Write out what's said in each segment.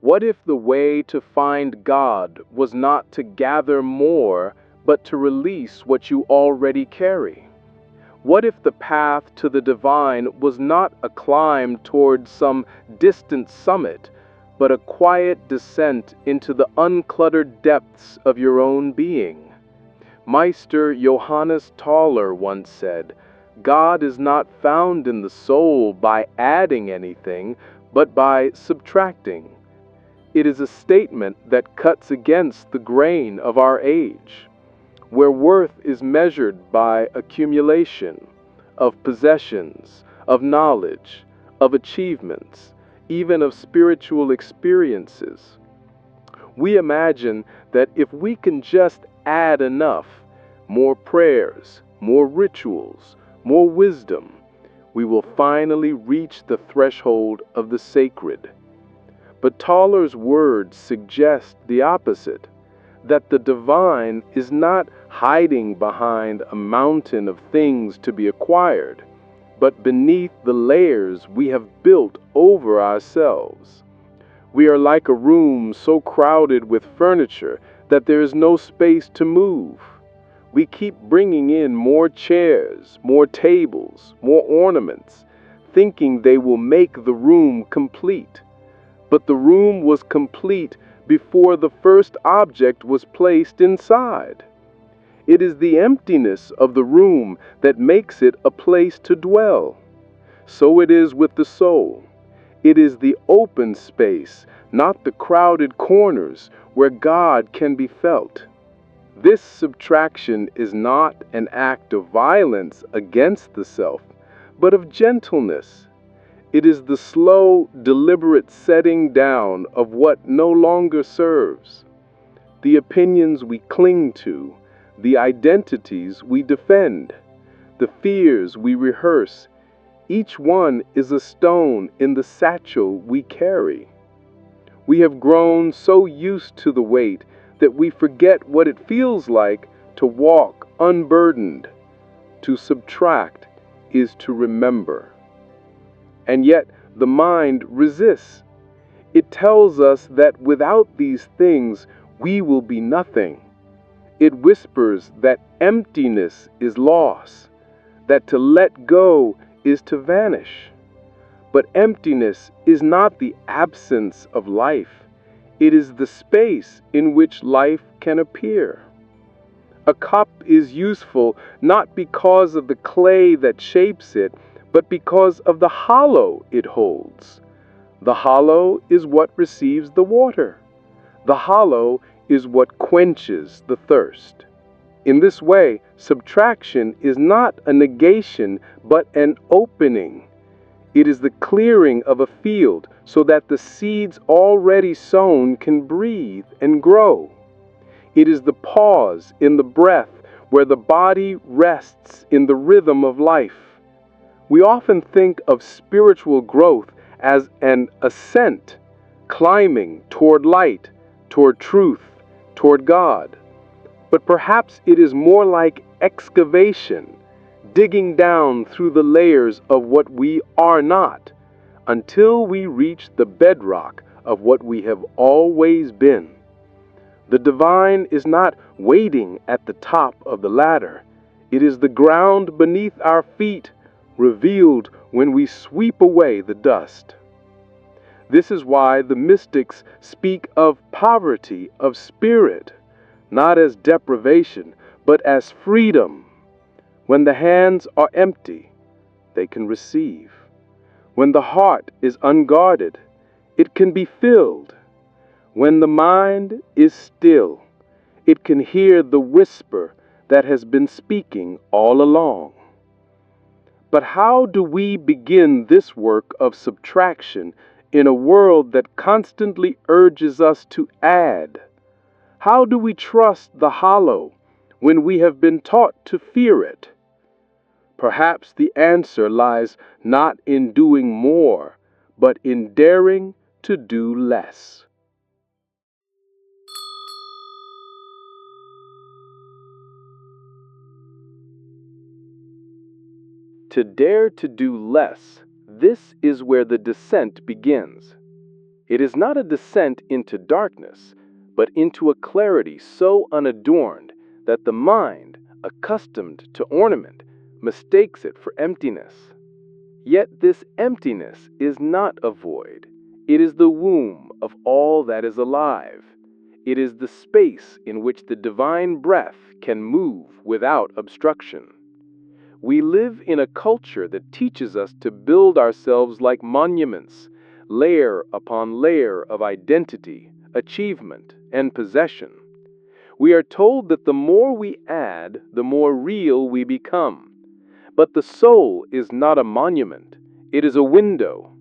What if the way to find God was not to gather more, but to release what you already carry? What if the path to the divine was not a climb toward some distant summit, but a quiet descent into the uncluttered depths of your own being? Meister Johannes Tauler once said, "God is not found in the soul by adding anything, but by subtracting." It is a statement that cuts against the grain of our age, where worth is measured by accumulation of possessions, of knowledge, of achievements, even of spiritual experiences. We imagine that if we can just add enough, more prayers, more rituals, more wisdom, we will finally reach the threshold of the sacred. But Tauler's words suggest the opposite, that the divine is not hiding behind a mountain of things to be acquired, but beneath the layers we have built over ourselves. We are like a room so crowded with furniture that there is no space to move. We keep bringing in more chairs, more tables, more ornaments, thinking they will make the room complete. But the room was complete before the first object was placed inside. It is the emptiness of the room that makes it a place to dwell. So it is with the soul. It is the open space, not the crowded corners, where God can be felt. This subtraction is not an act of violence against the self, but of gentleness. It is the slow, deliberate setting down of what no longer serves. The opinions we cling to, the identities we defend, the fears we rehearse, each one is a stone in the satchel we carry. We have grown so used to the weight that we forget what it feels like to walk unburdened. To subtract is to remember. And yet the mind resists. It tells us that without these things we will be nothing. It whispers that emptiness is loss, that to let go is to vanish. But emptiness is not the absence of life. It is the space in which life can appear. A cup is useful not because of the clay that shapes it, but because of the hollow it holds. The hollow is what receives the water. The hollow is what quenches the thirst. In this way, subtraction is not a negation, but an opening. It is the clearing of a field so that the seeds already sown can breathe and grow. It is the pause in the breath where the body rests in the rhythm of life. We often think of spiritual growth as an ascent, climbing toward light, toward truth, toward God. But perhaps it is more like excavation, digging down through the layers of what we are not, until we reach the bedrock of what we have always been. The divine is not waiting at the top of the ladder. It is the ground beneath our feet, revealed when we sweep away the dust. This is why the mystics speak of poverty of spirit, not as deprivation, but as freedom. When the hands are empty, they can receive. When the heart is unguarded, it can be filled. When the mind is still, it can hear the whisper that has been speaking all along. But how do we begin this work of subtraction in a world that constantly urges us to add? How do we trust the hollow when we have been taught to fear it? Perhaps the answer lies not in doing more, but in daring to do less. To dare to do less, this is where the descent begins. It is not a descent into darkness, but into a clarity so unadorned that the mind, accustomed to ornament, mistakes it for emptiness. Yet this emptiness is not a void. It is the womb of all that is alive. It is the space in which the divine breath can move without obstruction. We live in a culture that teaches us to build ourselves like monuments, layer upon layer of identity, achievement, and possession. We are told that the more we add, the more real we become. But the soul is not a monument, it is a window,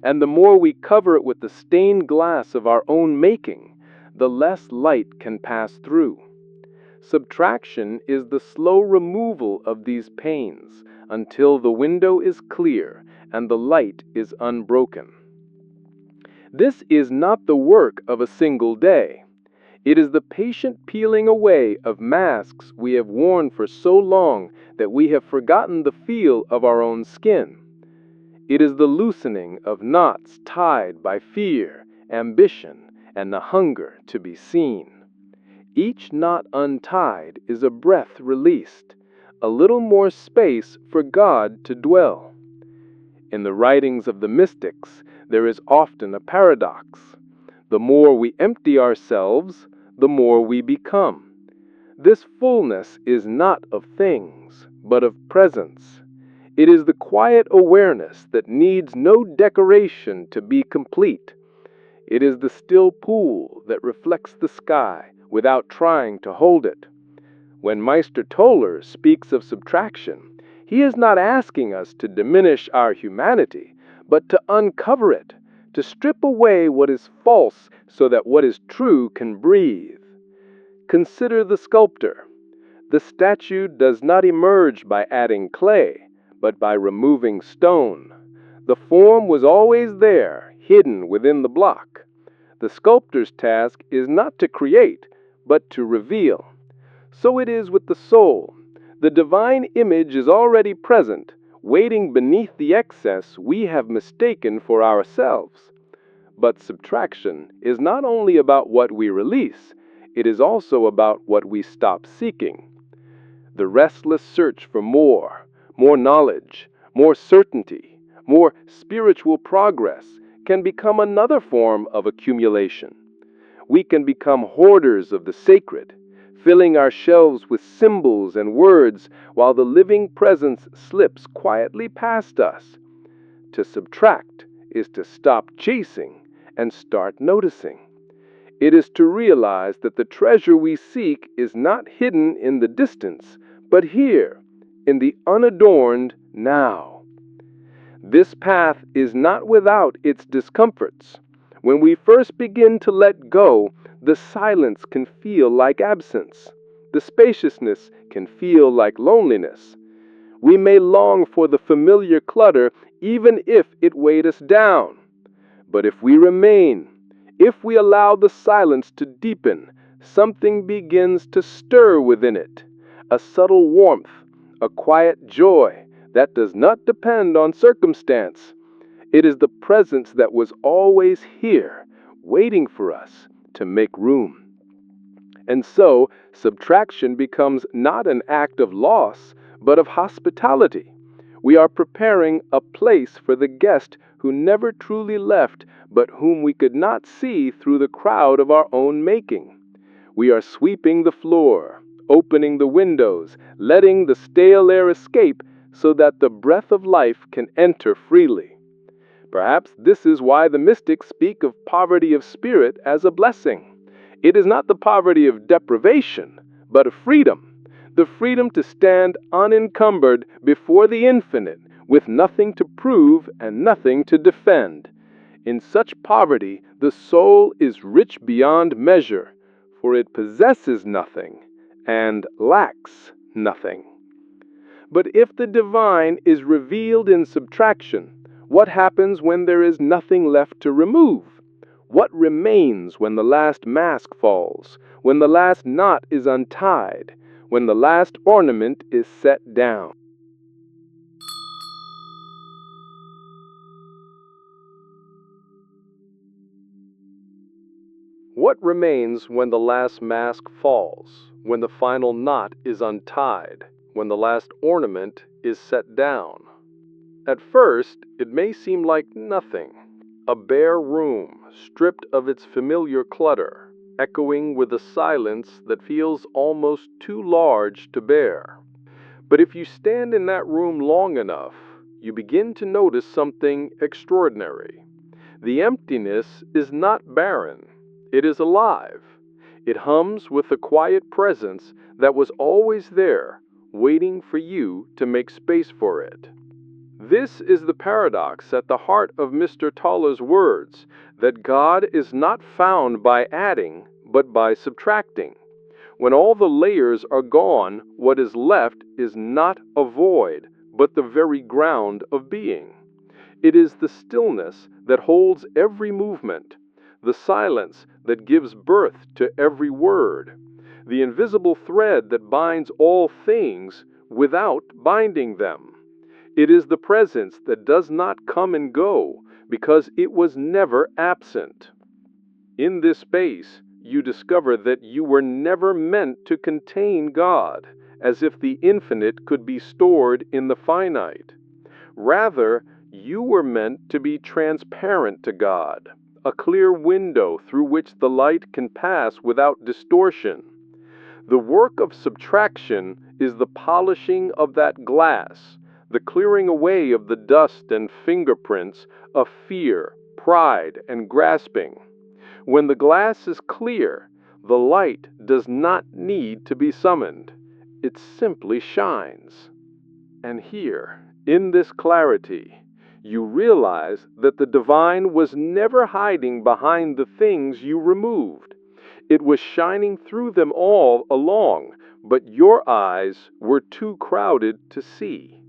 and the more we cover it with the stained glass of our own making, the less light can pass through. Subtraction is the slow removal of these panes until the window is clear and the light is unbroken. This is not the work of a single day. It is the patient peeling away of masks we have worn for so long that we have forgotten the feel of our own skin. It is the loosening of knots tied by fear, ambition, and the hunger to be seen. Each knot untied is a breath released, a little more space for God to dwell. In the writings of the mystics, there is often a paradox. The more we empty ourselves, the more we become. This fullness is not of things, but of presence. It is the quiet awareness that needs no decoration to be complete. It is the still pool that reflects the sky without trying to hold it. When Meister Toller speaks of subtraction, he is not asking us to diminish our humanity, but to uncover it, to strip away what is false so that what is true can breathe. Consider the sculptor. The statue does not emerge by adding clay, but by removing stone. The form was always there, hidden within the block. The sculptor's task is not to create, but to reveal. So it is with the soul. The divine image is already present, waiting beneath the excess we have mistaken for ourselves. But subtraction is not only about what we release, it is also about what we stop seeking. The restless search for more knowledge, more certainty, more spiritual progress can become another form of accumulation. We can become hoarders of the sacred, filling our shelves with symbols and words while the living presence slips quietly past us. To subtract is to stop chasing and start noticing. It is to realize that the treasure we seek is not hidden in the distance, but here, in the unadorned now. This path is not without its discomforts. When we first begin to let go, the silence can feel like absence. The spaciousness can feel like loneliness. We may long for the familiar clutter even if it weighed us down. But if we remain, if we allow the silence to deepen, something begins to stir within it. A subtle warmth, a quiet joy that does not depend on circumstance. It is the presence that was always here, waiting for us to make room. And so, subtraction becomes not an act of loss, but of hospitality. We are preparing a place for the guest who never truly left, but whom we could not see through the crowd of our own making. We are sweeping the floor, opening the windows, letting the stale air escape so that the breath of life can enter freely. Perhaps this is why the mystics speak of poverty of spirit as a blessing. It is not the poverty of deprivation, but of freedom. The freedom to stand unencumbered before the infinite, with nothing to prove and nothing to defend. In such poverty, the soul is rich beyond measure, for it possesses nothing and lacks nothing. But if the divine is revealed in subtraction, what happens when there is nothing left to remove? What remains when the last mask falls, when the last knot is untied, when the last ornament is set down? What remains when the last mask falls, when the final knot is untied, when the last ornament is set down? At first, it may seem like nothing, a bare room stripped of its familiar clutter, echoing with a silence that feels almost too large to bear. But if you stand in that room long enough, you begin to notice something extraordinary. The emptiness is not barren, it is alive. It hums with the quiet presence that was always there, waiting for you to make space for it. This is the paradox at the heart of Mr. Toller's words, that God is not found by adding, but by subtracting. When all the layers are gone, what is left is not a void, but the very ground of being. It is the stillness that holds every movement, the silence that gives birth to every word, the invisible thread that binds all things without binding them. It is the presence that does not come and go because it was never absent. In this space, you discover that you were never meant to contain God, as if the infinite could be stored in the finite. Rather, you were meant to be transparent to God, a clear window through which the light can pass without distortion. The work of subtraction is the polishing of that glass, the clearing away of the dust and fingerprints of fear, pride, and grasping. When the glass is clear, the light does not need to be summoned. It simply shines. And here, in this clarity, you realize that the divine was never hiding behind the things you removed. It was shining through them all along, but your eyes were too crowded to see.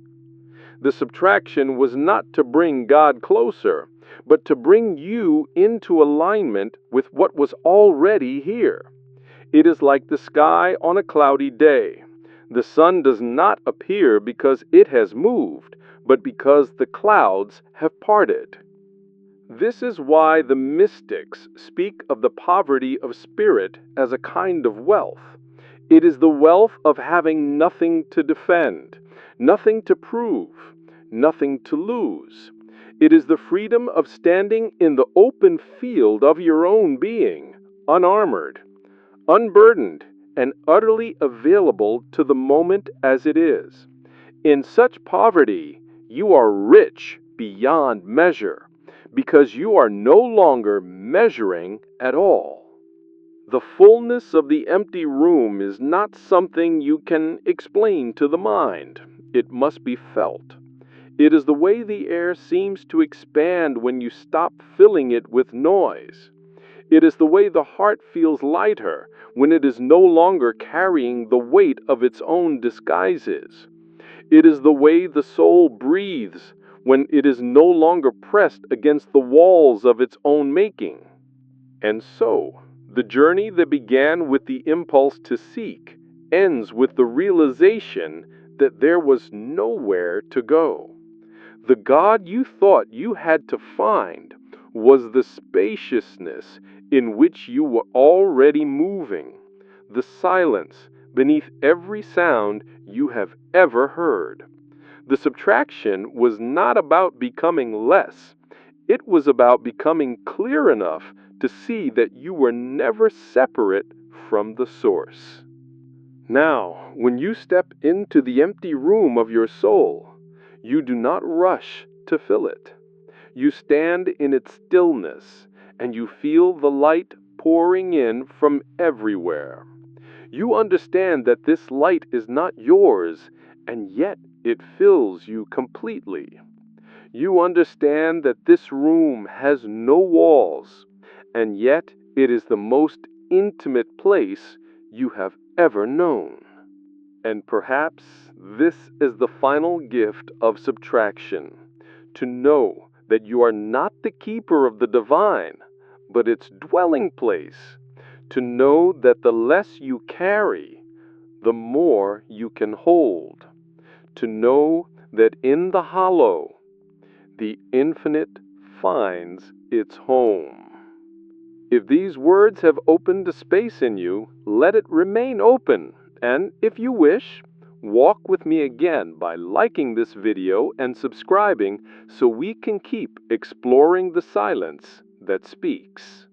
The subtraction was not to bring God closer, but to bring you into alignment with what was already here. It is like the sky on a cloudy day. The sun does not appear because it has moved, but because the clouds have parted. This is why the mystics speak of the poverty of spirit as a kind of wealth. It is the wealth of having nothing to defend, nothing to prove, nothing to lose. It is the freedom of standing in the open field of your own being, unarmored, unburdened, and utterly available to the moment as it is. In such poverty, you are rich beyond measure, because you are no longer measuring at all. The fullness of the empty room is not something you can explain to the mind. It must be felt. It is the way the air seems to expand when you stop filling it with noise. It is the way the heart feels lighter when it is no longer carrying the weight of its own disguises. It is the way the soul breathes when it is no longer pressed against the walls of its own making. And so, the journey that began with the impulse to seek ends with the realization that there was nowhere to go. The God you thought you had to find was the spaciousness in which you were already moving, the silence beneath every sound you have ever heard. The subtraction was not about becoming less, it was about becoming clear enough to see that you were never separate from the source. Now, when you step into the empty room of your soul, you do not rush to fill it. You stand in its stillness, and you feel the light pouring in from everywhere. You understand that this light is not yours, and yet it fills you completely. You understand that this room has no walls, and yet it is the most intimate place you have ever known. And perhaps this is the final gift of subtraction, to know that you are not the keeper of the divine, but its dwelling place, to know that the less you carry, the more you can hold, to know that in the hollow, the infinite finds its home. If these words have opened a space in you, let it remain open, and if you wish, walk with me again by liking this video and subscribing so we can keep exploring the silence that speaks.